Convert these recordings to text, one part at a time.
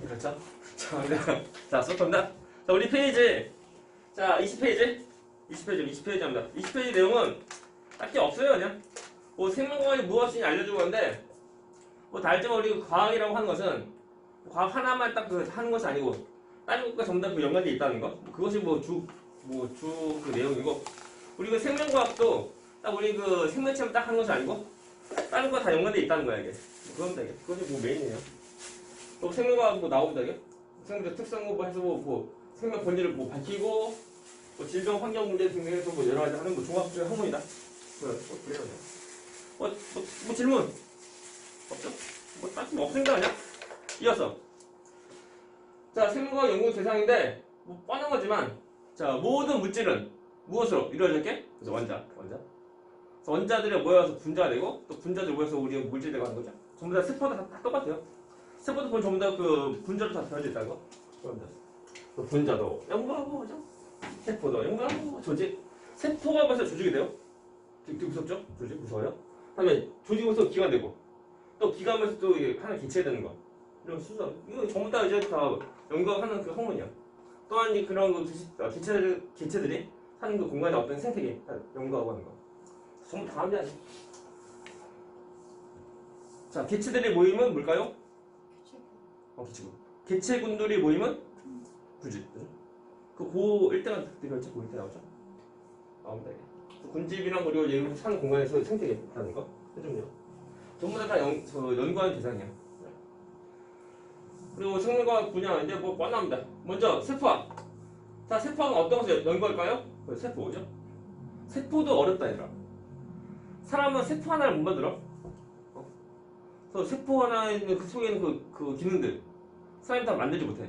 그렇죠? 자, 수업합니다. 자, 우리 페이지. 자, 20페이지 합니다. 20페이지 내용은 딱히 없어요, 그냥. 뭐, 생명과학이 무엇인지 알려주고 하는데, 뭐, 다 알지만 우리 과학이라고 하는 것은, 과학 하나만 딱 하는 것이 아니고, 다른 것과 전부 다 그 연관되어 있다는 거. 그것이 그 내용이고, 우리 그 생명과학도 딱 우리 그 생명체만 딱 하는 것이 아니고, 다른 거 다 연관되어 있다는 거야, 이게. 그겁니다, 이게. 그것이 뭐 메인이에요. 또 생명과학 뭐 나옵니다, 이게. 생명체 특성 뭐 해서 생명 본질을 뭐 밝히고, 뭐 질병 환경 문제 등등에서 뭐 여러 가지 하는 뭐 종합적인 학문이다. 그래요. 뭐 질문 없죠? 뭐 딱히 뭐 없습니다, 그냥. 이어서. 자, 생명과학 연구 대상인데, 뭐 뻔한 거지만, 자, 모든 물질은 무엇으로 이루어질게? 그래서 원자. 그래서 원자들이 모여서 분자가 되고, 또 분자들이 모여서 우리 물질이 되고 하는 거죠. 전부 다 세포도 다 똑같아요. 세포도 보면 전부 다 그 분자로 다 되어져 있다는 거. 그 분자도 연구하고, 그죠? 세포도 연구하고, 조직. 세포가 벌써 조직이 돼요? 되게 무섭죠? 조직 무서워요? 다음에 조직으로서 기관 되고, 또 기관에서 또 하나 기체되는 거. 이런 수술. 이거 전부 다 이제 다 연구하는 그 학문이야. 또한 그런 그 기체들이 사는 그 공간에 어떤 생태계 연구하고 하는 거. 전부 다 합니다. 자, 개체들이 모이면 뭘까요? 기체군. 개체군들이 모이면 구집. 그 고 1등한 특별체 고 1등 나오죠? 나옵니다. 군집이랑 그리고 얘 사는 공간에서 생태계 있다는 거. 해줍니다. 전부 다 연구하는 대상이야. 그리고 생물과학 분야 이제 뭐 뻔합니다. 먼저 세포학. 자, 세포학은 어떤 것을 연구할까요? 세포죠. 세포도 어렵다 얘들아. 사람은 세포 하나를 못 만들어. 그래서 세포 하나에 있는 그 속에 있는 그 기능들 사람이 다 만들지 못해.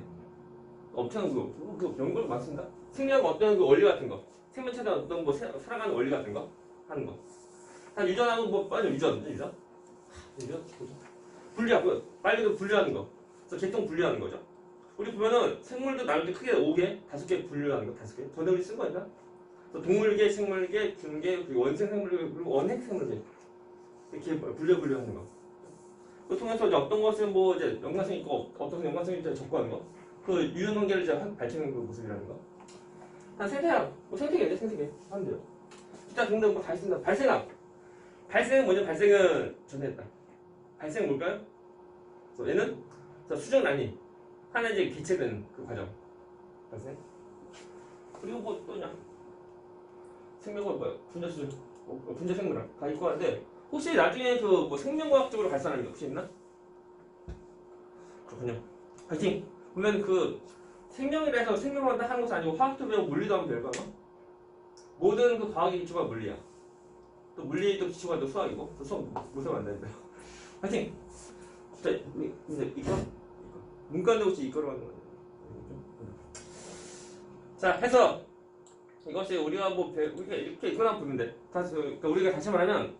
엄청난 그 연구가 많습니다. 생리학 어떤 그 원리 같은 거, 생명체가 어떤 뭐 살아가는 원리 같은 거 하는 거. 다 유전하고 뭐 빨리 유전. 분리하고 빨리도 분리하는 거. 그래서 계통 분리하는 거죠. 우리 보면은 생물도 나름대로 크게 5개, 5개 분류하는 거, 5개. 전형이 쓴 거니까. 동물계, 생물계, 균계, 그리고 원생 생물계, 그리고 원핵 생물계. 이렇게 분류하는 거. 그 통해서 이제 어떤 것은 뭐 이제 연관성 있고 어떤 것은 연관성이 있다 적고하는 거. 그 유효 관계를 이제 밝히는 그 모습이라는 거. 한 생태학, 뭐 생태계죠, 생태계. 하면 돼요. 기타 등등 뭐 다 있습니다. 발생학. 발생은 뭐죠? 발생은 전했다. 발생은 뭘까요? 그래서 얘는 수정 난이. 하나 이제 기체된 그 과정. 발생. 그리고 뭐 또냐? 생명과학 뭐야? 분자 수준, 분자 생물학 다 있고 하는데 혹시 나중에 그 뭐 생명과학적으로 발산하는 게 혹시 있나? 그렇군요. 파이팅. 보면 그 생명이라 해서 생명만 딱 하는 것이 아니고 화학도 배우고 물리도 하면 될까? 모든 그 과학의 기초가 물리야. 또 물리도 기초가 또 수학이고 또 수학 무서워 안 되는데요. 파이팅. 자, 이제 이거 문과인데 혹시 이거로 하는 거예요? 자, 해서 이것이 우리가 뭐 우리가 이렇게 이거만 보면 돼. 그러니까 우리가 다시 말하면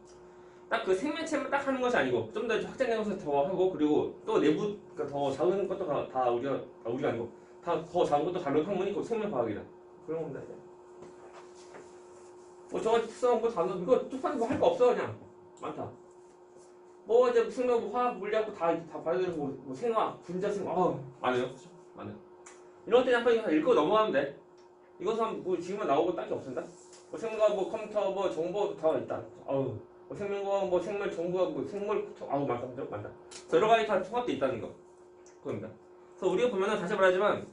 딱 그 생명체만 딱 하는 것이 아니고 좀 더 확장된 것을 더 하고 그리고 또 내부 그러니까 더 작은 것도 다 우리가 아니고 다 더 작은 것도 다른 학문이 그 생명과학이다. 그런 겁니다. 이제. 뭐 저거 특성 뭐 단어 이거 뚝판에 뭐 할 거 없어 그냥 많다. 뭐 이제 생명 뭐 화학 물리하고 다 봐야 되는 뭐 생화학 분자 생화학 많아요. 이런 때 약간 이거 읽고 넘어가면 돼. 이것은 뭐 지금은 나오고 딱히 없습니다. 뭐 생물과학 뭐 컴퓨터 뭐 정보 다 있다. 뭐 생명과학 뭐 생물 정보학 뭐 생물 많다. 여러 가지 다 통합돼 있다는 거. 그겁니다. 그래서 우리가 보면은 다시 말하지만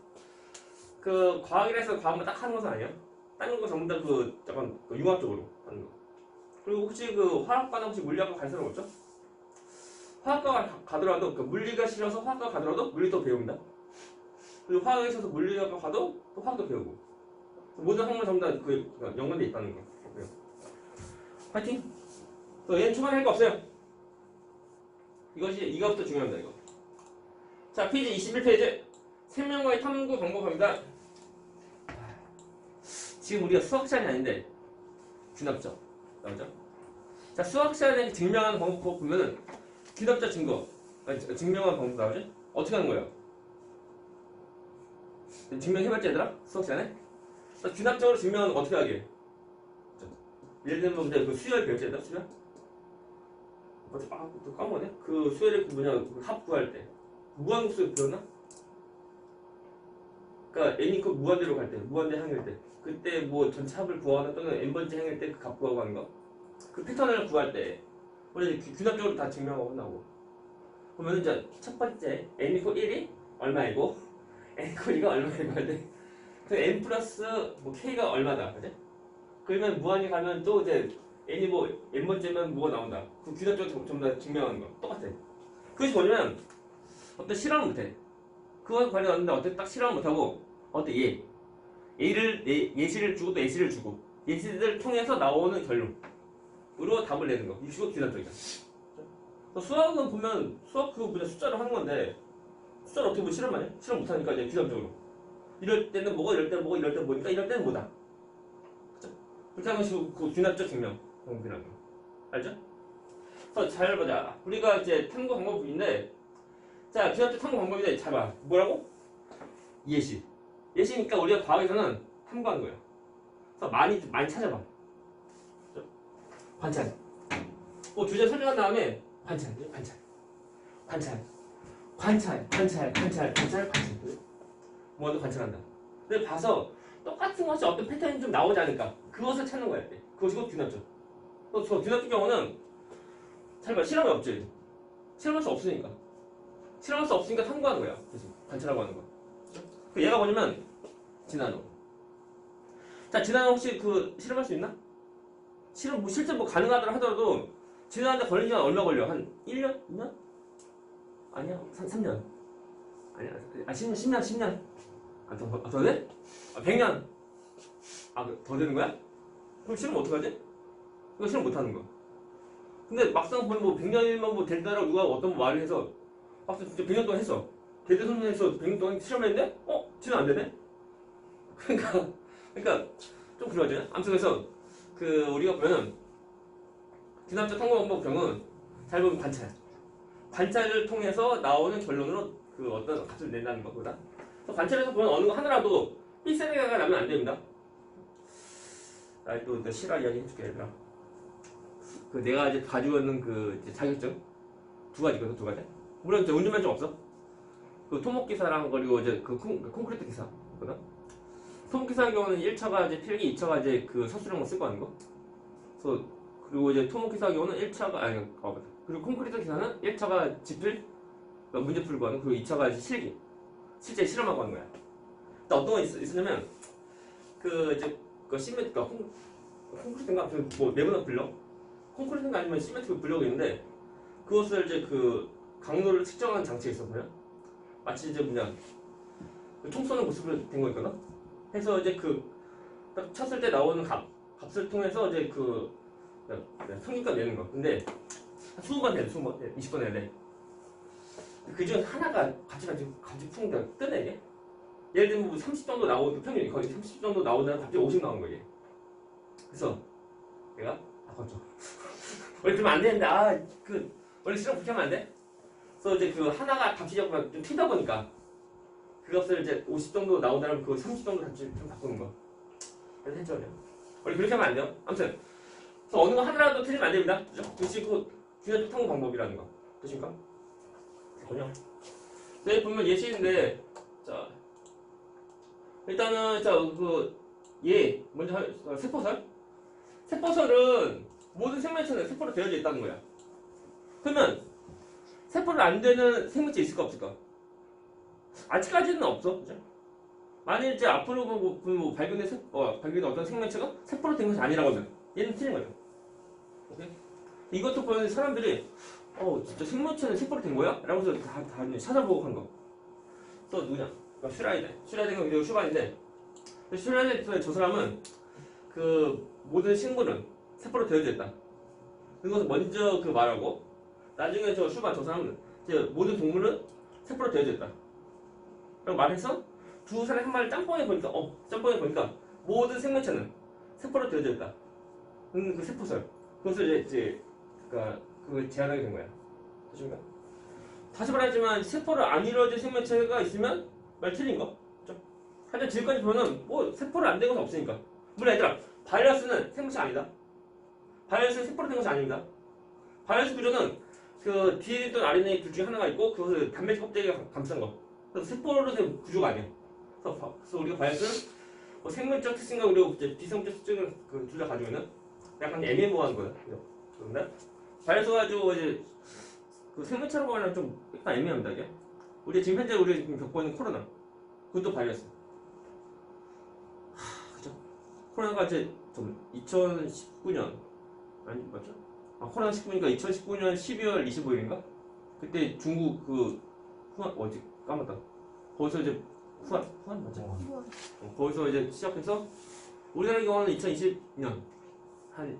그 과학이라 해서 과학만 딱 하는 것은 아니야. 다른 거 전부 다 그 약간 그 융합적으로 하는 거. 그리고 혹시 그 화학과나 혹시 물리학과 갈 사람 없죠? 화학과 가더라도 그 물리가 싫어서 화학과 가더라도 물리 또 배웁니다. 그리고 화학에 있어서 물리학과 가도 또 화학도 배우고 모든 학문 전부 다 그 연관돼 있다는 거. 파이팅! 또 얘는 초반에 할 거 없어요. 이거부터 중요합니다. 이거. 자, 페이지 21페이지 생명과의 탐구 방법입니다. 지금 우리가 수학 시간이 아닌데 균합적 나오죠? 자, 수학 시간에 증명하는 방법 보면은 균합적 증거 증명하는 방법 나오죠? 어떻게 하는 거예요? 증명해봤지 얘들아? 수학 시간에? 균합적으로 증명은 어떻게 하게? 예를 들면 우리가 그 수열 배웠지 얘들아? 수열? 또 까먹네? 그 수열의 그 뭐냐 그 합 구할 때 무한국수 배웠나? 그러니까 n이 그 무한대로 갈 때, 무한대 향일 때, 그때 뭐 전체 합을 구하거나 또는 n번째 향일 때 그 값 구하고 하는 거. 그 패턴을 구할 때 우리 균합적으로 다 증명하고 나오고. 그러면 이제 첫 번째 n 이고 1이 얼마이고 n 이고 2가 얼마이고 할 때, 그 n 플러스 뭐 k가 얼마다, 그지? 그러면 무한히 가면 또 이제 n이 뭐 n번째면 뭐가 나온다. 그 균합적으로 전부 다 증명하는 거 똑같아. 그것이 뭐냐면 어떤 실험을 못해. 그거와 관련하는데 어떻게 딱 실험을 못하고 어때 예시를 주고 또 예시를 주고 예시를 통해서 나오는 결론으로 답을 내는 거. 이거 균합적이야. 수학은 보면 수학 그거 그냥 숫자로 하는 건데 숫자를 어떻게 뭐 실험하냐? 실험 못하니까 이제 균합적으로. 이럴 때는 뭐고 이럴 때는 뭐고 이럴 때는 뭐니까 이럴 때는 뭐다. 그렇죠? 그렇게 하면 그 균합적 증명. 균합. 알죠? 그래서 잘 보자. 우리가 이제 탐구 방법인데, 자 균합적 탐구 방법인데 잘 봐. 뭐라고? 예시. 예시니까 우리가 과학에서는 탐구하는 거예요. 그래서 많이 찾아봐. 그렇죠? 관찰. 주제 설명한 다음에 관찰. 뭐도 관찰한다. 근데 봐서 똑같은 것이 어떤 패턴이 좀 나오지 않을까? 그것을 찾는 거야. 그것이 곧 균합적. 저 균합적 경우는 잘 봐. 실험이 없지. 실험할 수 없으니까. 실험할 수 없으니까 탐구하는 거야. 그래서 관찰하고 하는 거야. 그 얘가 뭐냐면 진화론. 자, 진화론 혹시 그 실험할 수 있나? 실험 뭐 실제 뭐 가능하더라 하더라도 진화하는데 걸리는 시간 얼마 걸려? 한 1년? 2년? 아니야. 3년. 아니야. 10년. 더 돼? 100년. 더 되는 거야? 그럼 실험 어떡하지? 이거 실험 못 하는 거야. 근데 막상 보면 뭐 100년이면 뭐 된다라고 누가 어떤 말을 해서 막상 진짜 100년 동안 했어. 대대손손해서 100년 동안 실험했는데 진화 안 되네? 그러니까 좀 그러지. 아무튼 그래서 그 우리가 보면 균합적 탐구 방법 경우는 잘 보면 관찰을 통해서 나오는 결론으로 그 어떤 값을 낸다는 거보다 관찰에서 보면 어느 거 하나라도 삐세리가 나면 안 됩니다. 또 실화 이야기 해줄게 얘들아. 그 내가 이제 가지고 있는 그 이제 자격증 두 가지거든. 물론 이제 운전면허 없어. 그 토목 기사랑 그리고 이제 그 콘크리트 기사거든. 토목 기사 경우는 1차가 이제 필기, 2차가 이제 그 서술형 쓸 거 하는 거. 그래서 그리고 이제 토목 기사 경우는 1차가 그리고 콘크리트 기사는 1차가 지필 그러니까 문제 풀고 하는, 그리고 2차가 이제 실기 실제 실험하고 하는 거야. 또 어떤 거 있으냐면 그 이제 그 시멘트가 콘크리트인가 뭐 네모난 블럭 콘크리트인가 아니면 시멘트 블럭이 있는데 그것을 이제 그 강도를 측정하는 장치가 있었거든요. 마치 이제 그 총 쏘는 모습으로 된 거 있거든. 해서 이제 그 딱 쳤을 때 나오는 값을 통해서 이제 그 평균값 내는 거. 근데 20번 해야 돼. 20번 해야 돼. 그중 하나가 갑자기 쿵 뜨네 이게. 예를 들면 뭐 30 정도 나오는 평균이 거의 30 정도 나오다가 갑자기 50 나오는 거지. 그래서 내가 그렇죠. 원래 그러면 안 되는데 원래 실험 그렇게 하면 안 돼? 그래서 이제 그 하나가 값이 자꾸 좀 튀다 보니까 그 값을 이제 50 정도 나오다면 그 30 정도 값을 좀 바꾸는 거. 그래서 했죠. 원래 그렇게 하면 안 돼요. 아무튼 그래서 어느 거 하나라도 틀리면 안 됩니다. 그것이 그 균합적 탐구 방법이라는 거. 되십니까? 됐군요. 여기 보면 예시인데 자 일단은 먼저 세포설. 세포설은 모든 생명체는 세포로 되어져 있다는 거야. 그러면 세포를 안 되는 생명체 있을까 없을까? 아직까지는 없어. 그죠? 만일 이제 앞으로 발견된 어떤 생명체가 세포로 된 것이 아니라고 하면 얘는 틀린 거죠. 오케이? 이것도 보면 사람들이 진짜 생명체는 세포로 된 거야? 라고 해서 다 찾아보고 한 거. 또 누구냐? 슈라이더가 그리고 슈반인데 슈라이더 저 사람은 그 모든 식물은 세포로 되어져 있다. 그것을 먼저 말하고 나중에 저 사람은 이제 모든 동물은 세포로 되어져 있다. 라고 말해서 두 사람이 한 말을 짬뽕해 보니까 모든 생명체는 세포로 되어져 있다. 그 세포설. 그것을 이제 그걸 제안하게 된 거야. 되십니까? 다시 말하지만 세포로 안 이루어진 생명체가 있으면 말 틀린 거. 하여튼 지금까지 보면은 뭐 세포로 안 된 것은 없으니까. 물론 얘들아, 바이러스는 생명체 아니다. 바이러스는 세포로 된 것이 아닙니다. 바이러스 구조는 그 DNA 또는 RNA 둘 중에 하나가 있고 그것을 단백질 껍데기가 감싼 거. 그래서 세포로 된 구조가 아니야. 그래서 우리가 바이러스는 뭐 생물적 특징과 그리고 이제 비생물적 특징을 그 둘 다 가지고 있는 약간 애매모호한 거예요. 그런데 바이러스 가지고 이제 그 생물체라고 하면 좀 약간 애매합니다 이게. 우리 지금 현재 우리 지금 겪고 있는 코로나 그것도 바이러스. 그죠? 코로나가 이제 좀 2019년 아니 맞죠? 아 코로나 19니까 2019년 12월 25일인가? 그때 중국 그 후한 어디 까먹다. 거기서 이제 후한 맞죠? 거기서 이제 시작해서 우리나라 경우는 2020년 한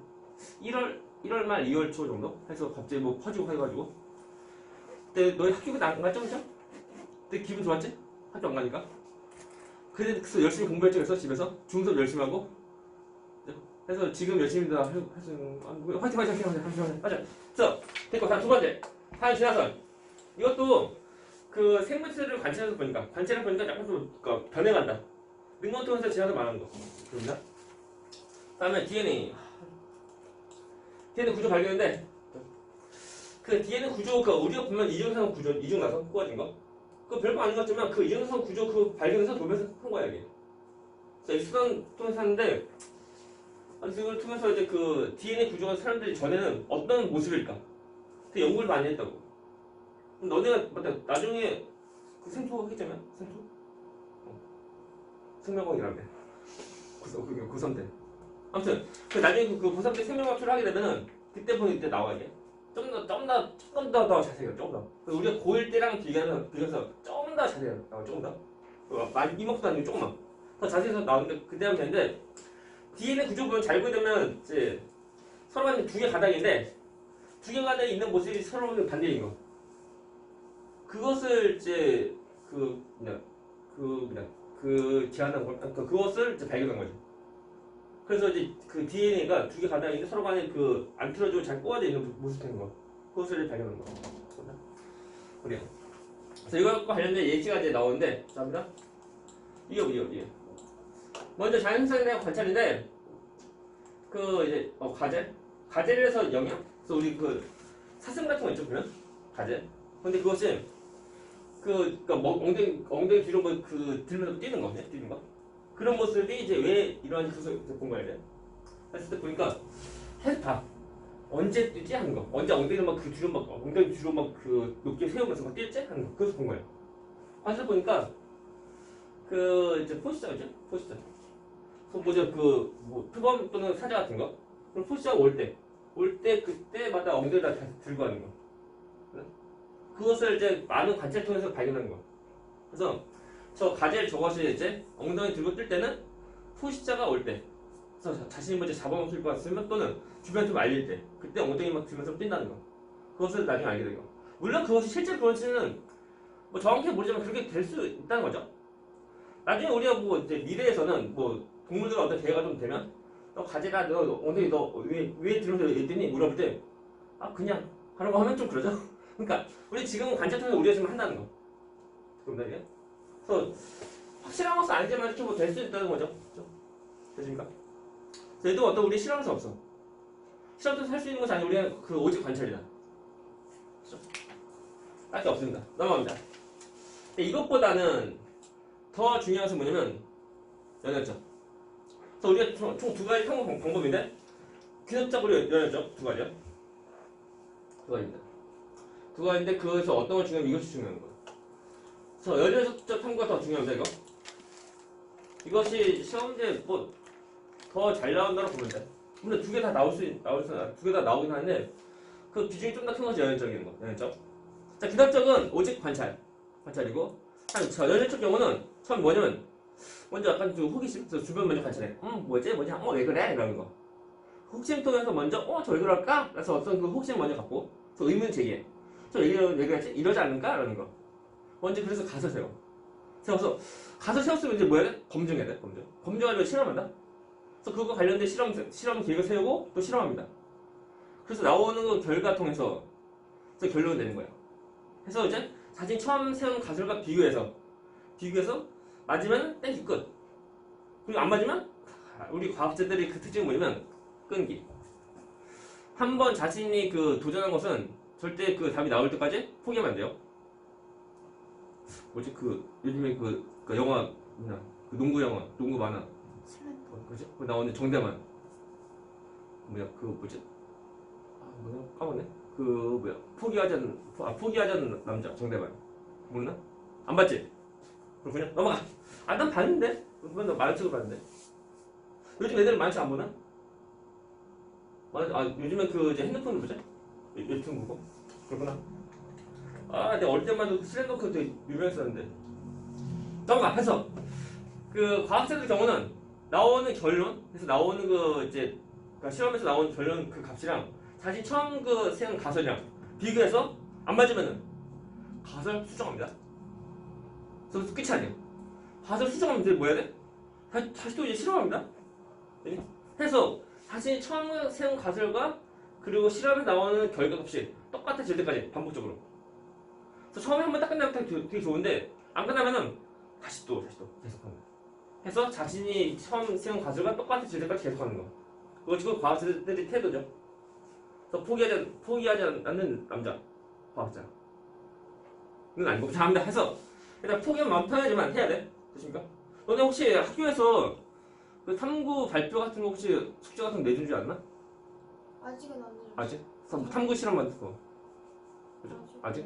1월 말 2월 초 정도 해서 갑자기 뭐 퍼지고 해가지고 그때 너희 학교 안 갔죠, 그죠? 그때 기분 좋았지? 학교 안 가니까. 그래서 열심히 공부했죠, 그래서 집에서 중수업 열심히 하고. 그래서 지금 열심히 다 화이팅. 맞아. 그래서 됐고 다음 두 번째 사회 진화선. 이것도 그 생물체를 관찰해서 보니까 약간 좀 그러니까 변해간다. 능원 통해서 진화를 말하는 거. 그렇나? 다음에 DNA 구조 발견인데 그 DNA 구조 그 우리가 보면 이중선 구조 이중나선 꼬아진 거 그거 별거 아닌 것 같지만 그 이중나선 구조 그 발견해서 보면서 한 거야 이게. 그래서 익스선 통해서 하는데 이걸 통해서 이제 그 DNA 구조가 사람들이 전에는 어떤 모습일까 그 연구를 많이 했다고. 그럼 너네가 맞다 나중에 그 생토 하겠잖아 생토 생명과학이라며 고3 때 아무튼 그 나중에 그 고3 때 생명과학을 하게 되면은 그때 보니 이때 나와 이게 조금 더 자세해요 조금 더 우리가 고1 때랑 비교해서 조금 더 자세해요 조금 더 이만큼도 아니고 조금만 더 자세해서 나오는데 그때 하면 되는데 DNA 구조 보면 잘 보게 되면 이제 서로 간에 두 개 가닥인데 두 개 가닥에 있는 모습이 서로 반대인 거 그것을 이제 제안한 걸 그것을 이제 발견한 거죠. 그래서 이제 그 DNA가 두 개 가닥에 있는데 서로 간에 그 안 틀어지고 잘 꼬아져 있는 모습 되는 거 그것을 발견한 거. 그래요. 그래서 이거과 관련된 예시가 이제 나오는데 감사합니다. 이게 먼저 자연현상에 대한 관찰인데 그 이제 가젤을 해서 영향? 그래서 우리 그 사슴 같은 거 있죠 보면 가젤. 근데 그것이 그러니까 엉덩이 뒤로 들면서 뛰는 거 그런 모습이 이제 왜 이러한 것을 본 거야 돼. 했을 때 보니까 계속 봐. 언제 뛰지 하는 거. 언제 엉덩이를 엉덩이 뒤로 높게 세우면서 막 뛰지 하는 거. 그래서 본 거예요. 관찰 보니까 그 이제 포시자죠. 포시자. 표범 또는 사자 같은 거. 그럼 포시자가 올 때 그때마다 엉덩이를 다 들고 하는 거. 그것을 이제 많은 관찰 통해서 발견하는 거. 그래서 저 가젤 저것이 이제 엉덩이 들고 뜰 때는 포시자가 올 때, 그래서 자신이 먼저 잡아먹을 것 같으면 또는 주변에 좀 알릴 때, 그때 엉덩이 막 들면서 뛴다는 거. 그것을 나중에 알게 되고. 물론 그것이 실제 그런지는 뭐 정확히 모르지만 그렇게 될 수 있다는 거죠. 나중에 우리가 뭐 이제 미래에서는 뭐 동물들 어떤 대화가 좀 되면 너 가젤아 너 엉덩이 너 왜 들면서 이랬더니 물어볼 때 그냥 하는 거 하면 좀 그러죠. 그러니까 우리 지금 관찰 통해서 우리가 지금 한다는 거. 그런가 그래서 확실한 것은 아니지만 이렇게 뭐 될 수 있다는 거죠. 그렇죠? 되십니까? 그래도 어떤 우리 실험에서 없어. 실험에서 할 수 있는 것이 아니고 우리가 그 오직 관찰이다. 그렇죠? 딱히 없습니다. 넘어갑니다. 이것보다는 더 중요한 것은 뭐냐면 연혈점. 그래서 우리가 총 두 가지 성공 방법인데 귀납작으로 연혈점 두 가지요. 두 가지입니다. 두 가지인데 그것에서 어떤 걸 중요하면 이것이 중요한 거예요. 그래서 연혈적 탐구가 더 중요합니다. 이것이 시험제 뭐 더 잘 나온다고 보면 돼. 물론 두 개 다 두 개 다 나오긴 하는데 그 비중이 좀 더 큰 것이 연혈적인 거. 연혈적. 자, 귀납적은 오직 관찰이고. 자, 연혈적 경우는 처음 뭐냐면 먼저 약간 좀 호기심, 그래서 주변 먼저 관찰해. 뭐지? 왜 그래? 이러는 거. 호기심 통해서 먼저 저 왜 그럴까? 그래서 어떤 그 호기심 먼저 갖고 또 의문 제기해. 저 왜 그랬지? 이러지 않을까? 이러는 거. 먼저 그래서 가서 세워. 세워서 가서 세웠으면 이제 뭐야 돼? 검증해야 돼. 검증하려면 실험한다. 그래서 그거 관련된 실험 계획을 세우고 또 실험합니다. 그래서 나오는 거 결과 통해서 그래서 결론이 되는 거예요. 그래서 이제 자신 처음 세운 가설과 비교해서 맞으면 땡큐 끝. 그리고 안 맞으면 우리 과학자들의 그 특징이 뭐냐면 끈기. 한 번 자신이 그 도전한 것은 절대 그 답이 나올 때까지 포기하면 안 돼요. 요즘에 그 영화 뭐냐 그 농구 영화, 농구 만화, 그지? 그 나오는 정대만 뭐야 그 뭐지? 아 뭐냐 까먹네. 그 뭐야 포기하자는 남자 정대만 모르나? 안 봤지? 그렇군요. 넘어가. 아 난 봤는데 그건 나 만화책을 봤는데 요즘 애들은 만화책 안 보나? 요즘엔 그 이제 핸드폰을 보자. 웹툰 보고 그렇구나. 아 내가 어릴 때만 해도 슬램덩크 되게 유명했었는데. 넘어가. 해서 그 과학자들 경우는 나오는 결론에서 나오는 그 이제 그러니까 실험에서 나오는 결론 그 값이랑 자신 처음 그 세운 가설이랑 비교해서 안 맞으면은 가설 수정합니다. 그래서 끝이 아니에요. 가설 수정하면 이제 뭐 해야 돼? 다시 또 이제 실험합니다. 해서 자신이 처음 세운 가설과 그리고 실험에 나오는 결과 값이 똑같아질 때까지 반복적으로. 그래서 처음에 한번 딱 끝나면 되게 좋은데 안 끝나면은 다시 또 계속하는 거. 해서 자신이 처음 세운 가설과 똑같아질 때까지 계속하는 거. 그거 지금 과학자들의 태도죠. 그래서 포기하지 않는 남자 과학자는 아니고. 자, 합니다. 해서 일단 포기하면 마음 편하지만 해야 돼. 됐습니까? 너네 혹시 학교에서 그 탐구 발표 같은 거 혹시 숙제 같은 거 내준 줄 알았나? 아직은 안 들었어요. 아직? 탐구 실험 같은 거. 그죠? 아직?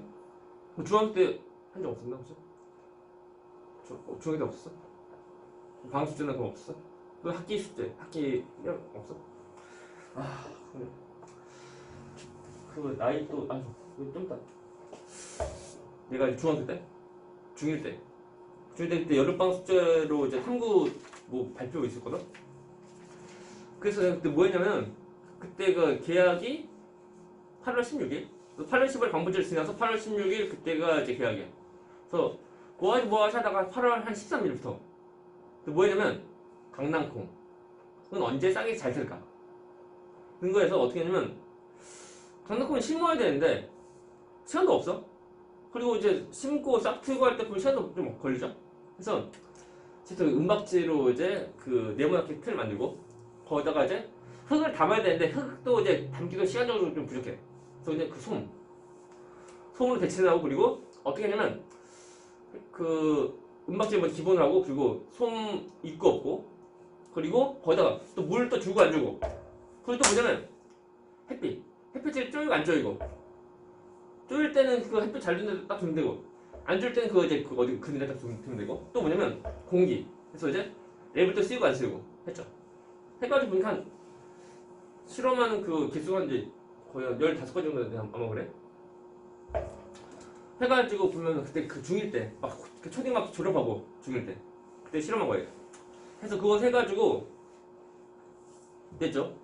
중학교 때 한 적 없었나 혹시? 중학교 때 없었어? 방학 숙제나 그거 없었어? 너 학기 숙제, 학기 없어? 아, 그래. 그 나이 또 좀 있다. 내가 중학교 때, 중1 때 여름방학 숙제로 이제 탐구 뭐 발표가 있었거든. 그래서 내가 그때 뭐 했냐면 그때 그 계약이 8월 16일, 8월 10일 광복절 지나서 8월 16일 그때가 이제 계약이야. 그래서 뭐 하다가 8월 한 13일부터 뭐 했냐면 강낭콩 그건 언제 싹이 잘 틀까 근거해서 어떻게 했냐면 강낭콩을 심어야 되는데 시간도 없어. 그리고 이제 심고 싹 트고 할 때 보면 시간도 좀 걸리죠. 그래서 제가 은박지로 이제 그 네모나게 틀 만들고 거기다가 이제 흙을 담아야 되는데 흙도 이제 담기가 시간적으로 좀 부족해. 그래서 이제 그 솜으로 대체를 하고 그리고 어떻게 했냐면 그 은박지를 먼저 기본으로 하고 그리고 솜 있고 없고 그리고 거기다가 또 물 또 주고 안 주고 그리고 또 뭐냐면 햇빛을 쪼이고 안 쪼이고 쪼일 때는 그 햇빛 잘 주는 데 딱 두면 되고 안 줄 때는 그거 이제 그 어디 그늘에 딱 두면 되고 또 뭐냐면 공기 그래서 이제 내일부터 쓰이고 안 쓰이고 했죠. 해가지고 보니까 한 실험하는 그 개수가 이제 거의 한 15가지 정도 되는데 아마 그래? 해가지고 보면 그때 그 중1 때 막 초딩 막 졸업하고 중1 때 그때 실험한 거예요. 해서 그거 해가지고 됐죠.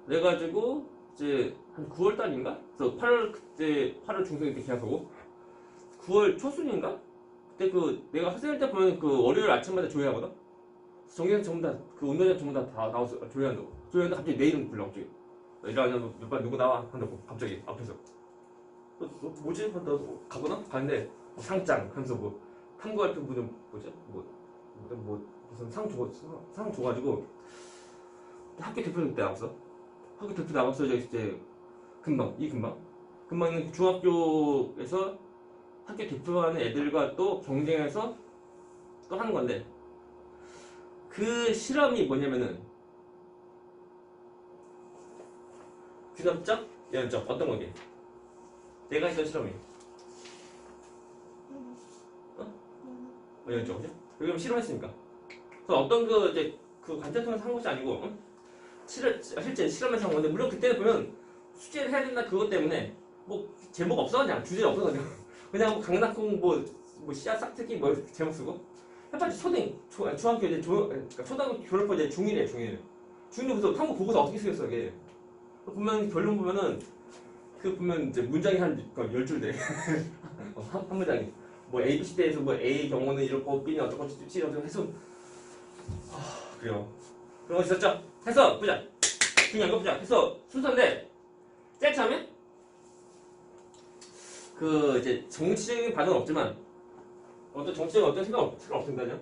그래가지고 이제 한 9월 달인가? 그래서 8월 그때 8월 중순에 때 계약하고 9월 초순인가? 그때 그 내가 학생일 때 보면 그 월요일 아침마다 조회하거든. 정기생 전부 다 그 운동장 전부 다 나와서 조회한다고. 조회하는데 갑자기 내 이름 불러 갑자기. 일어나면 몇번 누구 나와 한다고 갑자기 앞에서. 뭐지? 한다고 가거나 가는데 상장 하면서 뭐 탐구할 때 무슨 뭐지? 무슨 상 줘가지고 학교 대표 때 나왔어. 학교 대표 나가서 이제 금방 있는 중학교에서 학교 대표하는 애들과 또 경쟁해서 또 하는 건데 그 실험이 뭐냐면은 귀납적, 연적 어떤 거게? 내가 했던 실험이 연적 그죠? 여기 실험했으니까. 그래서 어떤 그 이제 그 관찰 통해서 한 것이 아니고 실제 실험에서 한 건데 물론 그때는 보면 숙제를 해야 된다 그것 때문에 뭐 제목 없어 그냥 주제 없어 그냥 뭐 강낭콩 뭐 씨앗 싹트기 뭐 제목 쓰고 해봤지. 중학교 이제 그러니까 초등학교 졸업할 이제 중1 무슨 탐구 보고서 어떻게 쓰겠어 이게. 보면 결론 보면은 그 보면 이제 문장이 한 10줄 돼. 한 문장이 뭐 A, B, C 대에서 뭐 A 경우는 이렇고 B는 어쩌고 C는 어쩌고 해서 그래요. 그런 거 있었죠? 해서 보자. 중요한 거 보자. 해서 순서인데 제일 처음에 그 이제 정치적인 발언은 없지만 정치적인 어떤 생각 없습니다요.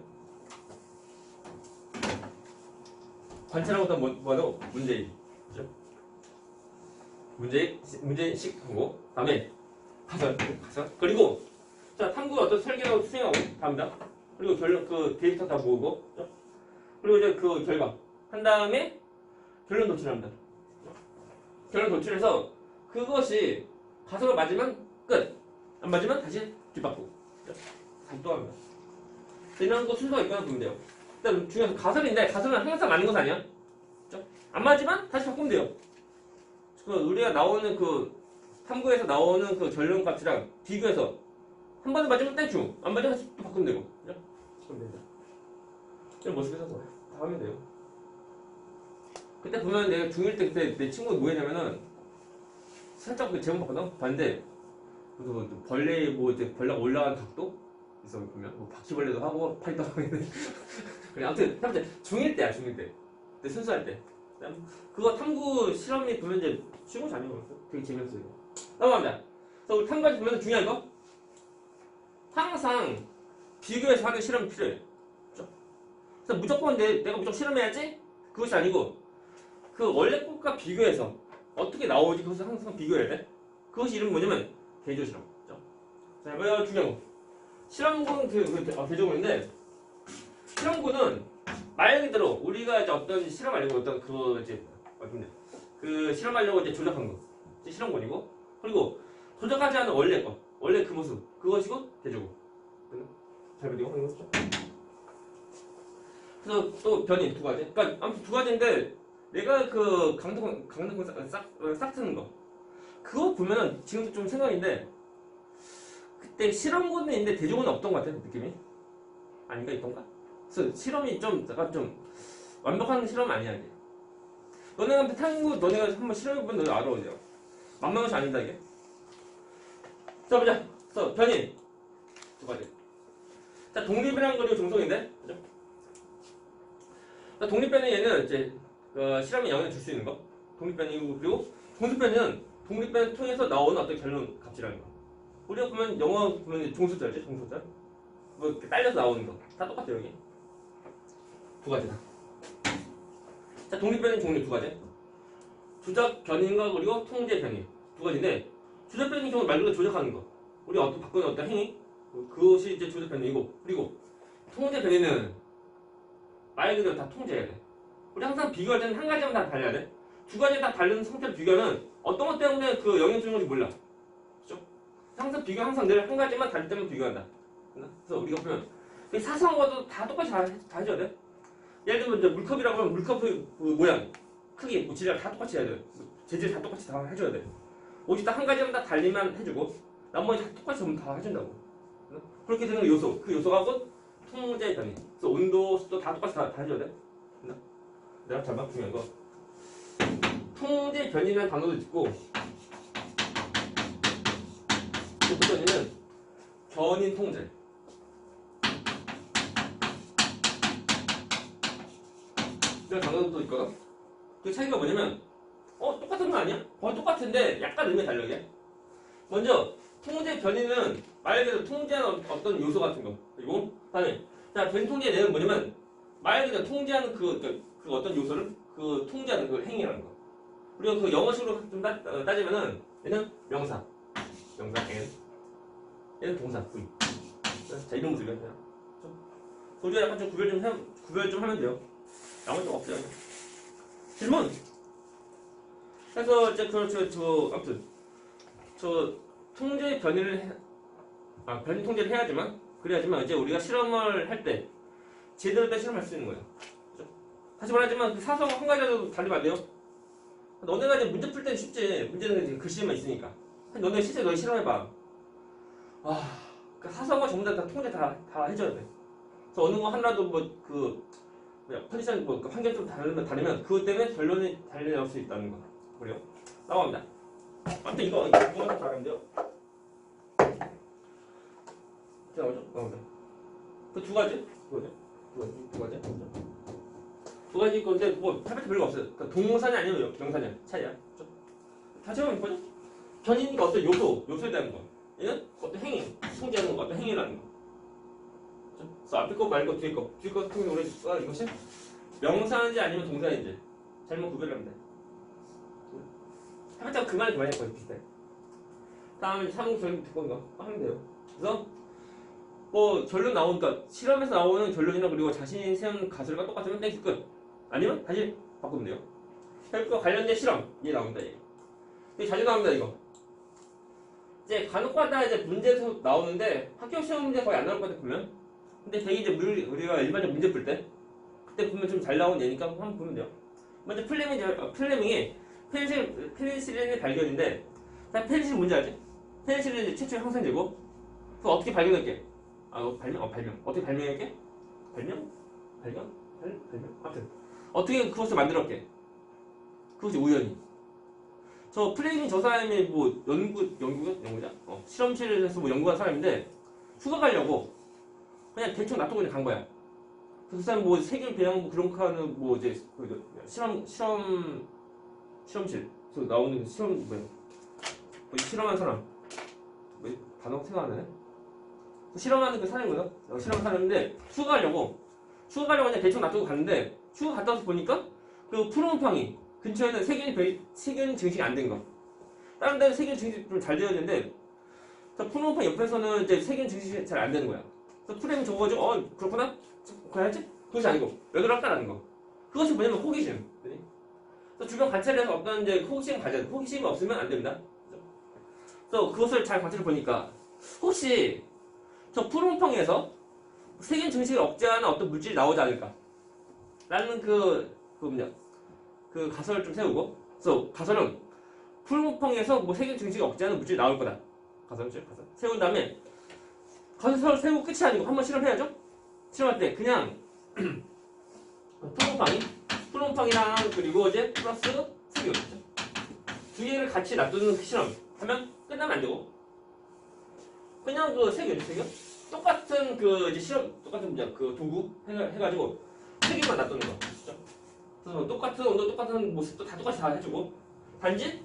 관찰하고 또 뭐하고 문제인 그죠? 문제식 하고 다음에 가설 그리고 자 탐구 어떤 설계하고 수행하고 갑니다. 그리고 그 데이터 다 모으고, 그리고 이제 그 결과 한 다음에 결론 도출합니다. 결론 도출해서 그것이 가설을 맞으면 끝, 안 맞으면 다시 뒷바꾸고 다시 또 합니다. 이런 거 순서가 있거나 보면 돼요. 일단 중요한 가설인데 가설은 항상 맞는 것 아니야? 그렇죠? 안 맞으면 다시 바꾸면 돼요. 그 우리가 나오는 그 탐구에서 나오는 그 결론 값이랑 비교해서 한 번에 맞으면 땡큐, 안 맞으면 다시 또 바꾸면 되고. 그죠? 그럼 됩니다. 이런 모습에서 다 하면 돼요. 그때 보면 내가 중1 때 그때 내 친구가 뭐 했냐면은 살짝 그 제목 봤거든? 봤는데 그 벌레 뭐 이제 벌레가 올라간 각도 있어 보면 뭐 바퀴벌레도 하고 파이도 하고 있는데 그래 아무튼 중1 때야 중1 때. 그때 순수할 때. 그거 탐구 실험이 보면 이제 쉬운 거 잘 나와요. 되게 재밌어요. 넘어갑니다. 그래서 우리 탐구할 때 보면 중요한 거 항상 비교해서 하는 실험이 필요해요. 그렇죠? 그래서 무조건 내가 무조건 실험해야지 그것이 아니고 그 원래 것과 비교해서 어떻게 나오지 그것을 항상 비교해야 돼. 그것이 이름이 뭐냐면 대조 실험. 그렇죠? 자, 이거 중요한 거. 실험군 대조군인데 실험군은 말 그대로 우리가 이제 어떤 실험하려고 어떤 그 이제 그 실험하려고 이제 조작한 거 이제 실험군이고 그리고 조작하지 않은 원래 그 모습 그것이고 대조군. 잘 보이고 하는 거죠. 그래서 또 변이 두 가지. 그러니까 아무튼 두 가지인데 내가 그 강덕 싹 트는 거 그거 보면은 지금도 좀 생각인데 그때 실험군은 있는데 대조군은 없던 것 같아 느낌이. 아닌가 있던가? 그래서 실험이 좀 약간 좀 완벽한 실험 아니야 이게. 너네한테 탐구 너네가 한번 실험해보면 너네 알아 이제. 만만한 것이 아니다 이게. 자 보자. 그래서 변이 두 가지. 자 독립이라는 거리고 종속인데, 그죠? 자, 독립변이 얘는 이제 실험에 영향을 줄 수 있는 거. 독립변이고 그리고 종속변이는 독립변을 통해서 나오는 어떤 결론 값이라는 거. 우리가 보면 영어 보면 종속절이지 종속절. 뭐 이렇게 딸려서 나오는 거 다 똑같아요 여기. 두 가지다. 자 독립변이 종류 두 가지. 조작 변인과 그리고 통제 변인 두 가지인데 조작 변인 경우 말 그대로 조작하는 거. 우리가 어떤 바꾸는 어떤 행위 그것이 이제 조작 변인이고 그리고 통제 변인은 말 그대로 다 통제해야 돼. 우리 항상 비교할 때는 한 가지만 다 달려야 돼. 두 가지 다 다른 상태를 비교하는 어떤 것 때문에 그 영향 주는 건지 몰라. 그렇죠? 항상 항상 늘 한 가지만 다를 때만 비교한다. 그래서 우리가 보면 사소한 것도 다 똑같이 다 해줘야 돼. 예를 들면 이제 물컵이라고 하면 물컵의 그 모양, 크기, 뭐 질량 다 똑같이 해야 돼. 재질 다 똑같이 다 해줘야 돼. 오직 딱 한 가지만 다 달리만 해주고 나머지 다 똑같이 전부 다 해준다고. 그렇게 되는 요소, 그 요소가 곧 통제 변이. 그래서 온도, 습도 다 똑같이 다 해줘야 돼. 내가 잘 봐, 중요한 거. 통제 변이라는 단어도 있고 그 변이는 견인 통제. 이런 단어도 있거든. 그 차이가 뭐냐면 똑같은 거 아니야? 거의 똑같은데 약간 의미 달려 이게. 먼저 통제 변이는 말 그대로 통제하는 어떤 요소 같은 거. 그리고 다음에 자 변이 통제의 내용은 뭐냐면 말 그대로 통제하는 그 어떤 요소를 그 통제하는 그 행위라는 거. 우리가 그 영어식으로 좀 따지면은 얘는 명사 N, 얘는 동사 V. 자 이런 모습이야. 우리가 약간 좀 구별 좀 하면 돼요. 나머지 없어요. 질문. 그래서 이제 아무튼 통제 변이를 변이 통제를 해야지만 그래야지만 이제 우리가 실험을 할 때 제대로 된 실험할 수 있는 거예요. 그렇죠? 다시 말하지만 그 사소한 한 가지라도 달리면 안 돼요. 너네가 이제 문제 풀 때는 쉽지. 문제는 이제 글씨만 있으니까. 너네 실제 너희 실험해봐. 그 사소한 거 전부 다 통제 다 해줘야 돼. 그래서 어느 거 하나라도 컨디션 그 환경 좀 다르면 그것 때문에 결론이 달려나올 수 있다는 거. 그래요? 나옵니다. 아무튼 이거만 잘하면 돼요. 자, 나옵니다. 그 두 가지? 두 가지 건데 뭐 타베트 별거 없어요. 그러니까 동사냐 아니면 명사냐 차이야. 다시 한번 보죠. 변이니까 어떤 요소에 대한 거. 얘는 어떤 행위, 통제하는 거, 어떤 행위라는 거. 그래서 앞에 거 말고 뒤에 거 같은 경우는 우리 이것이 명사인지 아니면 동사인지 잘못 구별하면 돼. 해봤자 그 말이 거의 비슷해. 다음에 사무 결국 듣고 이거 하면 돼요. 그래서 뭐 결론 나오니까 실험에서 나오는 결론이나 그리고 자신이 세운 가설과 똑같으면 땡큐 끝. 아니면 다시 바꾸면 돼요. 혈과 관련된 실험 이게 나온다 이게. 이게 자주 나옵니다 이거. 이제 간혹가다 이제 문제에서 나오는데 학교 시험 문제 거의 안 나올 것 같아 보면. 근데 되게 이제 우리가 일반적 문제 풀 때 그때 보면 좀 잘 나온 예니까 한번 보면 돼요. 먼저 플레밍이 페니실린의 발견인데, 페니실린 뭔지 알지? 페니실린이 최초의 항생제고, 그거 어떻게 발견할게? 발명. 어떻게 발명할게? 발명? 아무튼 어떻게 그것을 만들었게? 그것이 우연히. 저 플레밍 저 사람이 뭐 연구자? 실험실에서 뭐 연구한 사람인데 휴가 가려고 그냥 대충 놔두고 그냥 간 거야. 그 사람 뭐 세균 배양 그런 거 하는 뭐 이제 실험실에서 나오는 실험한 사람 왜 단어가 생각 안 나네? 실험하는 그 사람이거든. 실험한 사람인데 휴가 가려고 그냥 대충 놔두고 갔는데 휴가 갔다 와서 보니까 그 푸른팡이 근처에는 세균 증식이 안 된 거. 다른 데는 세균 증식이 좀 잘 되어 있는데 푸른팡 옆에서는 이제 세균 증식이 잘 안 되는 거야. 그래서 프레임 적어가지고 그렇구나? 그래야지? 그것이 아니고 왜 그럴까라는 거. 그것이 뭐냐면 호기심. 그래서 주변 관찰해서 어떤 이제 호기심 가져야 돼. 호기심이 없으면 안 됩니다. 그래서 그것을 잘 관찰해 보니까 혹시 저 푸른팡에서 세균 증식을 억제하는 어떤 물질이 나오지 않을까? 라는 그 가설을 좀 세우고, 그래서 가설은 푸른팡에서 뭐 세균 증식을 억제하는 물질이 나올 거다. 가설 세운 다음에 가설 세우고 끝이 아니고 한번 실험해야죠? 실험할 때 그냥 푸른팡이랑 그리고 이제 플러스 세균 두 개를 같이 놔두는 그 실험 하면 끝나면 안 되고, 그냥 그 세균 똑같은 그 이제 실험 똑같은 그 도구 해가지고 세균만 놔두는 거. 그렇죠? 그래서 똑같은 온도 똑같은 모습도 다 똑같이 다 해주고, 단지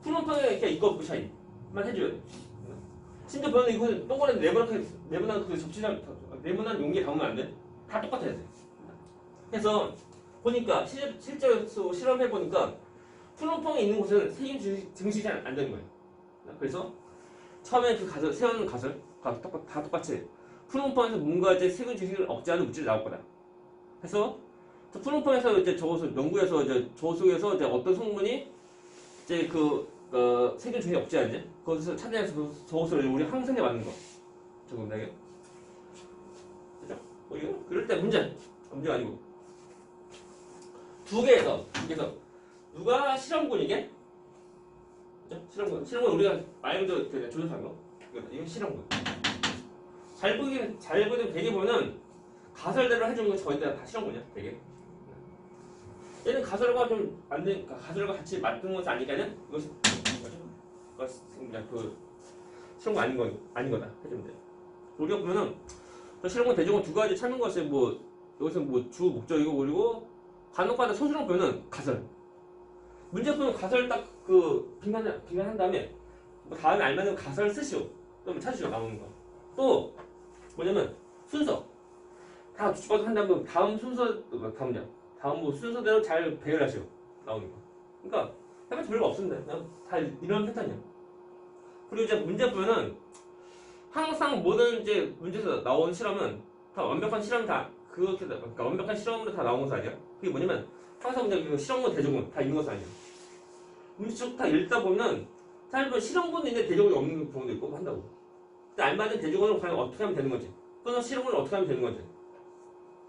푸른팡에 이렇게 있고 없고 차이만 해줘야 돼. 심지어 보면 이거 동그란 네모난 그 접시장 네모난 용기에 담으면 안 돼. 다 똑같아야 돼. 그래서 보니까 실제로 실험해 보니까 푸른팡에 있는 곳은 세균 증식이 안 되는 거예요. 그래서 처음에 그 세우는 가설과 다 똑같이 푸른팡에서 뭔가 이제 세균 증식을 억제하는 물질이 나올 거다. 그래서 푸른팡에서 이제 저것을 연구해서 이제 저 속에서 이제 어떤 성분이 이제 세균 증식 억제하는지 그것을 찾아내서 저것을 우리 항생제 맞는 거. 적응되게. 그죠? 이거 그럴 때 문제가 아니고 두 개에서 누가 실험군이게? 그죠? 실험군 우리가 말 그대로 조작한 거. 이거 실험군. 잘 보이면 되게 보면은 가설대로 해주는 건 저희 다 실험군이야. 되게. 얘는 가설과 좀 안 되니까 가설과 같이 맞는 것이 아니까는 이것이 그냥 실험군 아닌 거다 해주면 돼. 우리가 보면은 실험군 대조군 두 가지 찾는 것이 뭐 여기서 뭐 주 목적이고, 그리고 간혹가다 소수령 보면은 가설. 문제 보면 가설 딱 빙간한 다음에 뭐 다음에 알맞은 가설 쓰시오. 그러면 찾으시오 나오는 거. 또 뭐냐면 순서 다 뒤집어서 한다면 다음 순서대로 잘 배열하시오 나오는 거. 그러니까 해봤자 별거 없습니다. 그냥 다 이런 패턴이야. 그리고 이제 문제 보면은 항상 모든 이제 문제에서 나온 실험은 다 완벽한 실험 그러니까 완벽한 실험으로 다 나온 것은 아니야. 그게 뭐냐면 항상 문제 실험군 대조군 다 있는 것은 아니야. 문제 쭉 다 읽다 보면 사실 실험군도 있는데 대조군이 없는 경우도 있고 한다고. 근데 알맞은 대조군을 과연 어떻게 하면 되는 거지? 또는 실험군을 어떻게 하면 되는 거지?